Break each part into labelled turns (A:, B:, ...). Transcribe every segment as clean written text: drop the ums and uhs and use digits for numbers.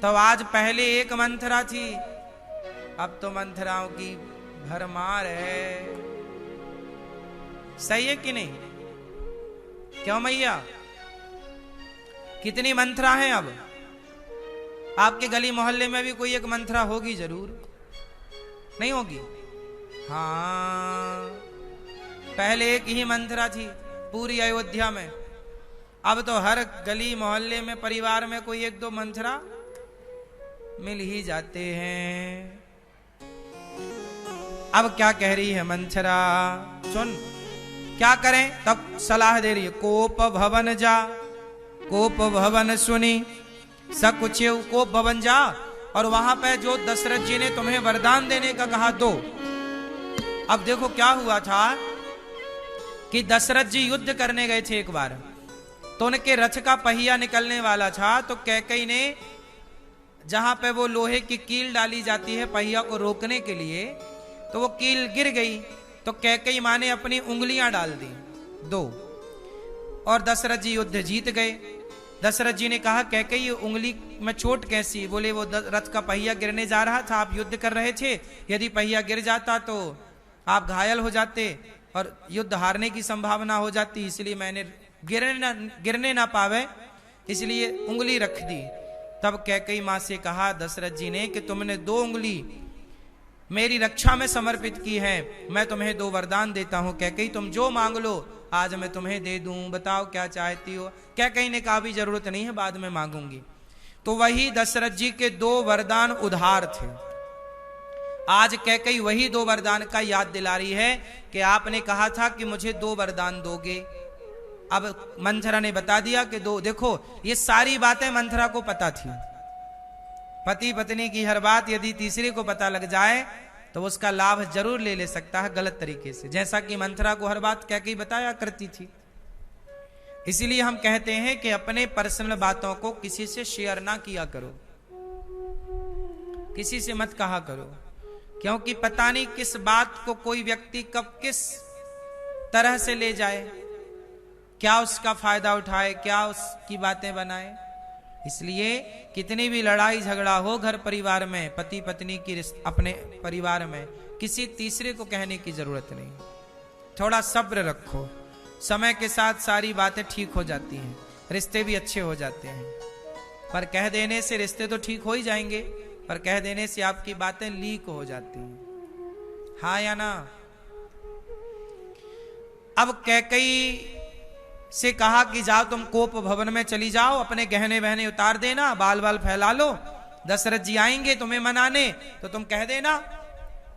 A: तो आज पहले एक मंथरा थी, अब तो मंथराओं की भरमार है। सही है कि नहीं? क्यों मैया? कितनी मंथरा हैं अब? आपके गली मोहल्ले में भी कोई एक मंथरा होगी जरूर, नहीं होगी? हाँ, पहले एक ही मंथरा थी पूरी अयोध्या में, अब तो हर गली मोहल्ले में परिवार में कोई एक दो मंथरा मिल ही जाते हैं। अब क्या कह रही है मंथरा, सुन क्या करें? तब सलाह दे रही है, कोप भवन जा, कोप भवन सुनी सकुचेव, कोप भवन जा और वहां पे जो दशरथ जी ने तुम्हें वरदान देने का कहा दो। अब देखो क्या हुआ था कि दशरथ जी युद्ध करने गए थे एक बार, तो उनके रथ का पहिया निकलने वाला था, तो कैकई ने जहां पे वो लोहे की कील डाली जाती है पहिया को रोकने के लिए, तो वो कील गिर गई, तो कैकई मां ने अपनी उंगलियां डाल दी दो, और दशरथ जी युद्ध जीत गए। दशरथ जी ने कहा कैकई उंगली में चोट कैसी? बोले वो रथ का पहिया गिरने जा रहा था, आप युद्ध कर रहे थे, यदि पहिया गिर जाता तो आप घायल हो जाते और युद्ध हारने की संभावना हो जाती, इसलिए मैंने गिरने ना पावे इसलिए उंगली रख दी। तब कैकई मां से कहा दशरथ जी ने कि तुमने दो उंगली मेरी रक्षा में समर्पित की है, मैं तुम्हें दो वरदान देता हूं। कैकई तुम जो मांग लो आज मैं तुम्हें दे दूं, बताओ क्या चाहती हो? कैकई ने कहा भी जरूरत नहीं है, बाद में मांगूंगी। तो वही दशरथ जी के दो वरदान उधार थे। आज कैकई वही दो वरदान का याद दिला रही है कि आपने कहा था कि मुझे दो वरदान दोगे। अब मंथरा ने बता दिया कि दो। देखो ये सारी बातें मंथरा को पता थी। पति पत्नी की हर बात यदि तीसरे को पता लग जाए तो उसका लाभ जरूर ले ले सकता है गलत तरीके से, जैसा कि मंथरा को हर बात कैकई बताया करती थी। इसीलिए हम कहते हैं कि अपने पर्सनल बातों को किसी से शेयर ना किया करो, किसी से मत कहा करो, क्योंकि पता नहीं किस बात को कोई व्यक्ति कब किस तरह से ले जाए, क्या उसका फायदा उठाए, क्या उसकी बातें बनाए। इसलिए कितनी भी लड़ाई झगड़ा हो घर परिवार में, पति पत्नी की अपने परिवार में, किसी तीसरे को कहने की जरूरत नहीं। थोड़ा सब्र रखो, समय के साथ सारी बातें ठीक हो जाती हैं, रिश्ते भी अच्छे हो जाते हैं। पर कह देने से रिश्ते तो ठीक हो ही जाएंगे, पर कह देने से आपकी बातें लीक हो जाती हैं। हाँ या ना? अब कैकई से कहा कि जाओ तुम कोप भवन में चली जाओ, अपने गहने बहने उतार देना, बाल बाल फैला लो, दशरथ जी आएंगे तुम्हें मनाने तो तुम कह देना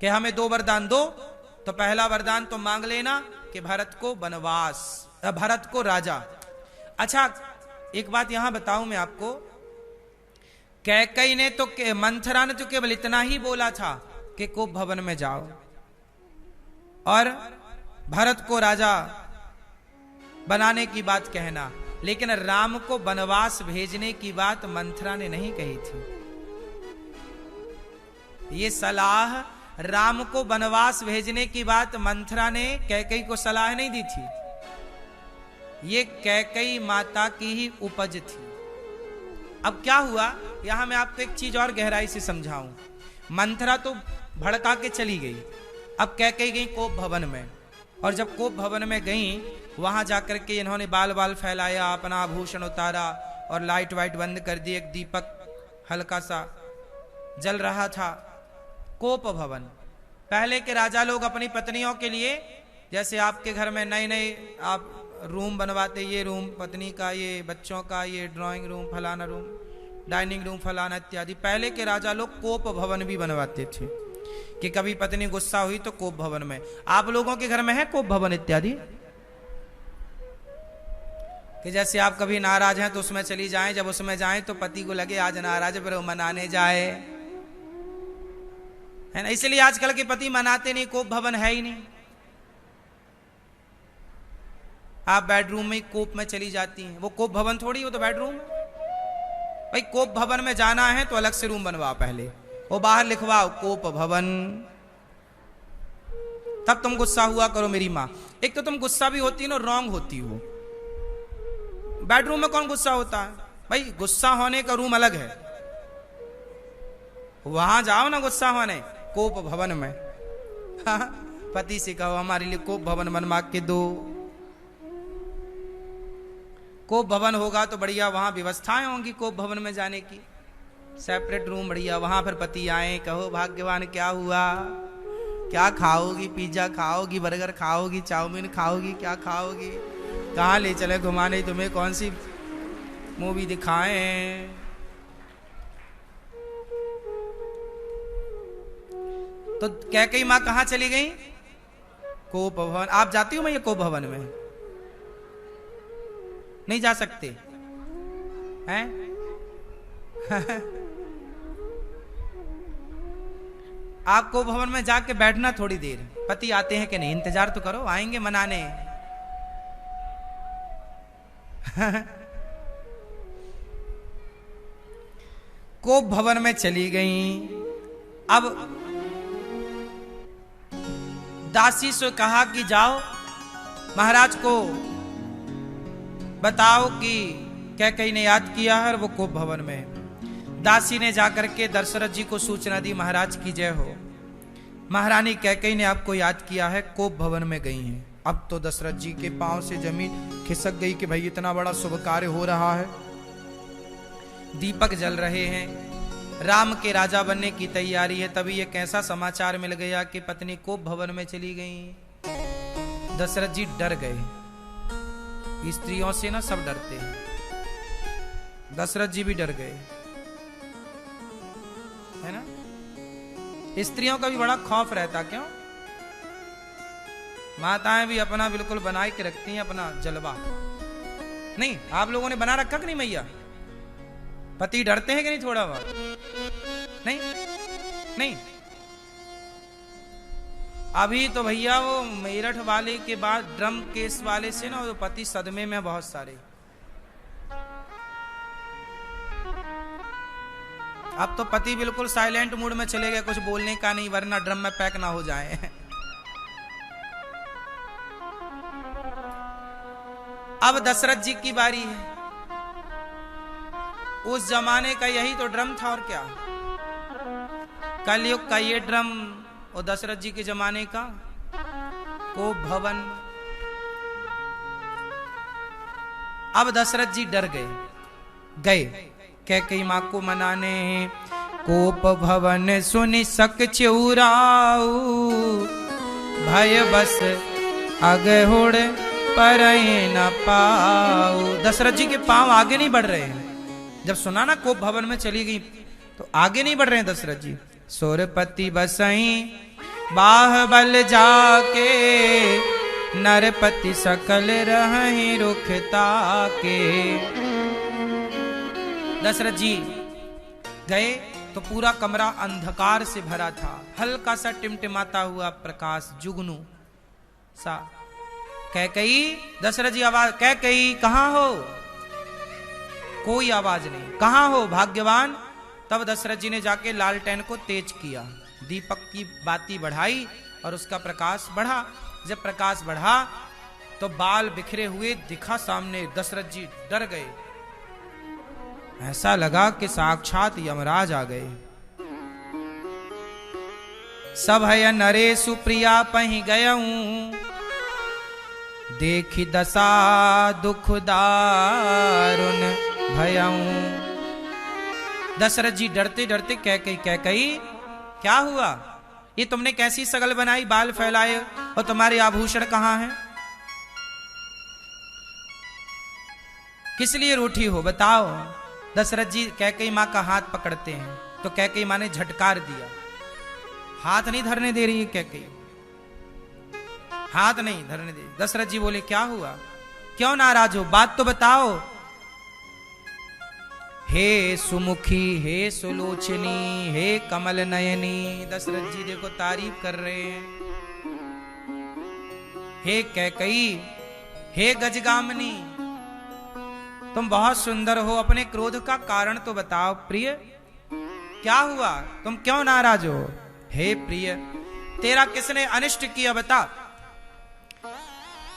A: कि हमें दो वरदान दो। तो पहला वरदान तुम मांग लेना कि भरत को वनवास, भरत को राजा। अच्छा एक बात यहां बताऊं मैं आपको, कैकई ने तो मंथरा ने तो केवल इतना ही बोला था कि कोप भवन में जाओ और भरत को राजा बनाने की बात कहना, लेकिन राम को वनवास भेजने की बात मंथरा ने नहीं कही थी। ये सलाह राम को वनवास भेजने की बात मंथरा ने कैकई को सलाह नहीं दी थी, ये कैकई माता की ही उपज थी। अब क्या हुआ यहां मैं आपको एक चीज और गहराई से समझाऊं। मंथरा तो भड़का के चली गई, अब कैकई गई कोप भवन में, और जब कोप भवन में गई वहां जाकर के इन्होंने बाल बाल फैलाया, अपना आभूषण उतारा और लाइट वाइट बंद कर दी, एक दीपक हल्का सा जल रहा था। कोप भवन, पहले के राजा लोग अपनी पत्नियों के लिए, जैसे आपके घर में नए नए आप रूम बनवाते, ये रूम पत्नी का, ये बच्चों का, ये ड्राइंग रूम फलाना रूम, डाइनिंग रूम फलाना इत्यादि, पहले के राजा लोग कोप भवन भी बनवाते थे कि कभी पत्नी गुस्सा हुई तो कोप भवन में। आप लोगों के घर में है कोप भवन इत्यादि? कि जैसे आप कभी नाराज हैं तो उसमें चली जाएं, जब उसमें जाएं तो पति को लगे आज नाराज है, फिर वो मनाने जाए, है ना? इसलिए आजकल के पति मनाते नहीं, कोप भवन है ही नहीं। आप बेडरूम में कोप में चली जाती हैं, वो कोप भवन थोड़ी, वो तो बेडरूम। भाई कोप भवन में जाना है तो अलग से रूम बनवाओ, पहले वो बाहर लिखवाओ कोप भवन, तब तुम गुस्सा हुआ करो मेरी माँ। एक तो तुम गुस्सा भी होती हो, रॉन्ग होती हो। बेडरूम में कौन गुस्सा होता है भाई? गुस्सा होने का रूम अलग है, वहां जाओ ना गुस्सा होने, कोप भवन में। पति से कहो हमारे लिए कोप भवन बनवा के दो। कोप भवन होगा तो बढ़िया वहां व्यवस्थाएं होंगी कोप भवन में जाने की, सेपरेट रूम बढ़िया। वहां फिर पति आए, कहो भाग्यवान क्या हुआ, क्या खाओगी, पिज्जा खाओगी, बर्गर खाओगी, चाउमीन खाओगी, क्या खाओगी, कहाँ ले चले घुमाने, तुम्हें कौन सी मूवी दिखाएं। तो कैकेयी माँ कहाँ चली गई? कोप भवन। आप जाती हो मैया कोप भवन में? नहीं जा सकते हैं? आप कोप भवन में जाके बैठना थोड़ी देर, पति आते हैं कि नहीं इंतजार तो करो, आएंगे मनाने। कोप भवन में चली गई। अब दासी से कहा कि जाओ महाराज को बताओ कि कैकेयी ने याद किया है, वो कोप भवन में। दासी ने जाकर के दशरथ जी को सूचना दी, महाराज की जय हो, महारानी कैकेयी ने आपको याद किया है, कोप भवन में गई हैं। अब तो दशरथ जी के पांव से जमीन खिसक गई कि भाई इतना बड़ा शुभ कार्य हो रहा है, दीपक जल रहे हैं, राम के राजा बनने की तैयारी है। तभी एक ऐसा समाचार मिल गया कि पत्नी कोप भवन में चली गई। दशरथ जी डर गए। स्त्रियों से ना सब डरते हैं, दशरथ जी भी डर गए, है ना। स्त्रियों का भी बड़ा खौफ रहता, क्यों? माताएं भी अपना बिल्कुल बना के रखती हैं अपना जलवा। नहीं, आप लोगों ने बना रखा कि नहीं मैया? पति डरते हैं कि नहीं थोड़ा बहुत? नहीं नहीं। अभी तो भैया वो मेरठ वाले के बाद ड्रम केस वाले से ना वो पति सदमे में बहुत सारे। अब तो पति बिल्कुल साइलेंट मूड में चले गए, कुछ बोलने का नहीं वरना ड्रम में पैक ना हो जाए। अब दशरथ जी की बारी है। उस जमाने का यही तो ड्रम था, और क्या। कलयुग का ये ड्रम और दशरथ जी के जमाने का कोप भवन। अब दशरथ जी डर गए कैकेयी मां को मनाने। कोप भवन सुनि सक चिउराऊ, भय बस अगहुड़ पर न पाऊ। दशरथ जी के पांव आगे नहीं बढ़ रहे हैं। जब सुना ना कोप भवन में चली गई तो आगे नहीं बढ़ रहे हैं दशरथ जी। सुरपति बसई बाहुबल जाके, नरपति सकल रहि रुखता के। दशरथ जी गए तो पूरा कमरा अंधकार से भरा था, हल्का सा टिमटिमाता हुआ प्रकाश, जुगनू सा। कैकेयी, दशरथ जी आवाज, कैकेयी कहाँ हो? कोई आवाज नहीं। कहाँ हो भाग्यवान? तब दशरथ जी ने जाके लालटेन को तेज किया, दीपक की बाती बढ़ाई और उसका प्रकाश बढ़ा। जब प्रकाश बढ़ा तो बाल बिखरे हुए दिखा सामने। दशरथ जी डर गए, ऐसा लगा कि साक्षात यमराज आ गए। सब है नरे सुप्रिया पही गयऊं, देखी दशा दुख दारुण भयऊं। दशरथ जी डरते डरते कैकेयी क्या हुआ? ये तुमने कैसी सगल बनाई, बाल फैलाए, और तुम्हारे आभूषण कहाँ हैं? किस लिए रूठी हो बताओ? दशरथ जी कैकेयी मां का हाथ पकड़ते हैं तो कैकेयी मां ने झटकार दिया। हाथ नहीं धरने दे रही है कैकेयी, हाथ नहीं धरने दे। दशरथ जी बोले क्या हुआ, क्यों नाराज हो, बात तो बताओ। हे सुमुखी, हे सुलोचनी, हे कमल नयनी। दशरथ जी देखो तारीफ कर रहे हैं। हे कैकेयी, हे गजगामिनी, तुम बहुत सुंदर हो, अपने क्रोध का कारण तो बताओ प्रिय, क्या हुआ, तुम क्यों नाराज हो? हे प्रिय, तेरा किसने अनिष्ट किया बता,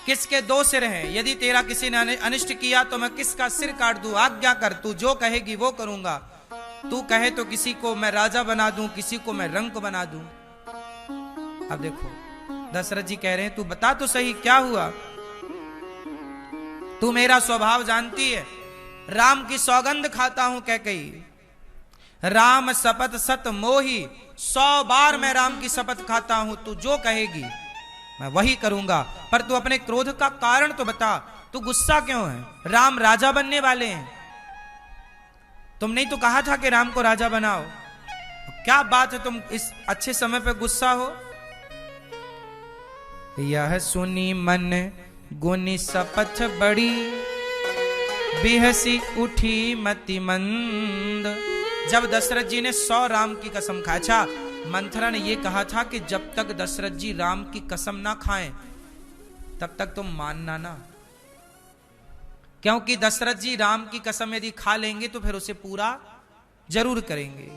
A: किसके दो सिर हैं? यदि तेरा किसी ने अनिष्ट किया तो मैं किसका सिर काट दूं? आज्ञा कर, तू जो कहेगी वो करूंगा। तू कहे तो किसी को मैं राजा बना दूं, किसी को मैं रंक बना दूं। अब देखो दशरथ जी कह रहे हैं तू बता तो सही क्या हुआ। तू मेरा स्वभाव जानती है, राम की सौगंध खाता हूं कैकेयी। राम शपथ सत मोही, 100 बार मैं राम की शपथ खाता हूं, तू जो कहेगी मैं वही करूंगा। पर तू अपने क्रोध का कारण तो बता, तू गुस्सा क्यों है। राम राजा बनने वाले हैं, तुमने ही तो कहा था कि राम को राजा बनाओ। क्या बात है तुम इस अच्छे समय पे गुस्सा हो। यह सुनी मन गुनी शपथ बड़ी, बिहसी उठी मति मंद। जब दशरथ जी ने 100 राम की कसम खाई, अच्छा मंथरा ने यह कहा था कि जब तक दशरथ जी राम की कसम ना खाएं तब तक तुम मानना ना, क्योंकि दशरथ जी राम की कसम यदि खा लेंगे तो फिर उसे पूरा जरूर करेंगे।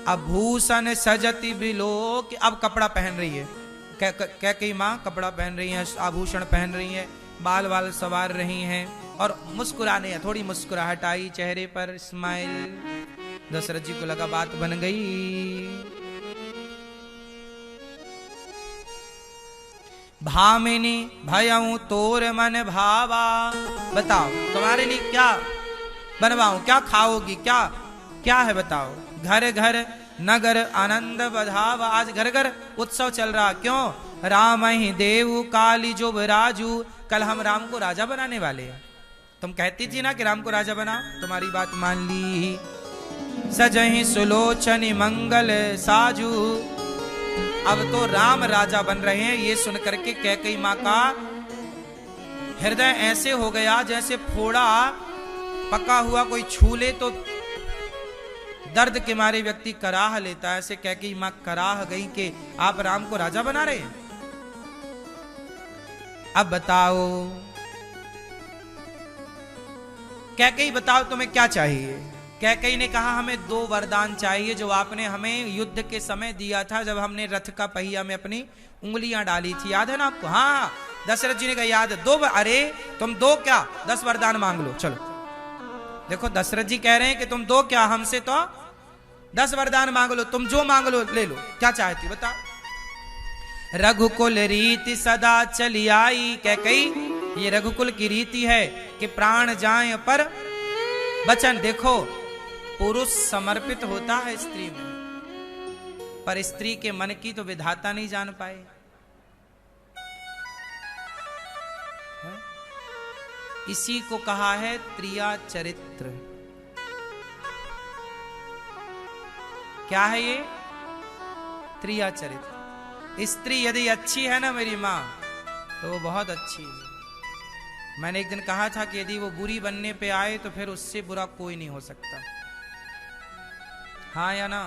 A: अब भूषण सजती बिलोक, अब कपड़ा पहन रही है कैकेयी मां, कपड़ा पहन रही है, आभूषण पहन रही है, बाल बाल सवार रही हैं और मुस्कुराने, थोड़ी मुस्कुराहट आई चेहरे पर, स्माइल। दशरथ जी को लगा बात बन गई। भामिनी भयऊ तोर मन भावा, बताओ तुम्हारे लिए क्या बनवाऊं, क्या खाओगी, क्या क्या है बताओ। घर घर नगर आनंद बधावा, आज घर घर उत्सव चल रहा, क्यों। राम ही देव काली जुब राजू, कल हम राम को राजा बनाने वाले हैं। तुम कहती थी ना कि राम को राजा बना, तुम्हारी बात मान ली। सजहि सुलोचनी मंगल साजू, अब तो राम राजा बन रहे हैं। ये सुनकर के कैकेयी मां का हृदय ऐसे हो गया जैसे फोड़ा पका हुआ कोई छू ले तो दर्द के मारे व्यक्ति कराह लेता है, ऐसे कैकेयी मां कराह गई कि आप राम को राजा बना रहे हैं। अब बताओ कैकेयी, बताओ तुम्हें क्या चाहिए। कैकेयी ने कहा हमें 2 वरदान चाहिए जो आपने हमें युद्ध के समय दिया था, जब हमने रथ का पहिया में अपनी उंगलियां डाली थी, याद है ना आपको। हाँ, दशरथ जी ने कहा याद है। 2, अरे तुम 2 क्या 10 वरदान मांग लो। चलो देखो दशरथ जी कह रहे हैं कि तुम 2 क्या, हमसे तो 10 वरदान मांग लो, तुम जो मांग लो ले लो। क्या चाहती बता। रघुकुल रीति सदा चली आई, कैकेयी ये रघुकुल की रीति है कि प्राण जाए पर वचन। देखो पुरुष समर्पित होता है स्त्री में, पर स्त्री के मन की तो विधाता नहीं जान पाए। इसी को कहा है त्रिया चरित्र। क्या है ये त्रिया चरित्र। स्त्री यदि अच्छी है ना मेरी मां, तो वो बहुत अच्छी है। मैंने एक दिन कहा था कि यदि वो बुरी बनने पे आए तो फिर उससे बुरा कोई नहीं हो सकता। हाँ या ना।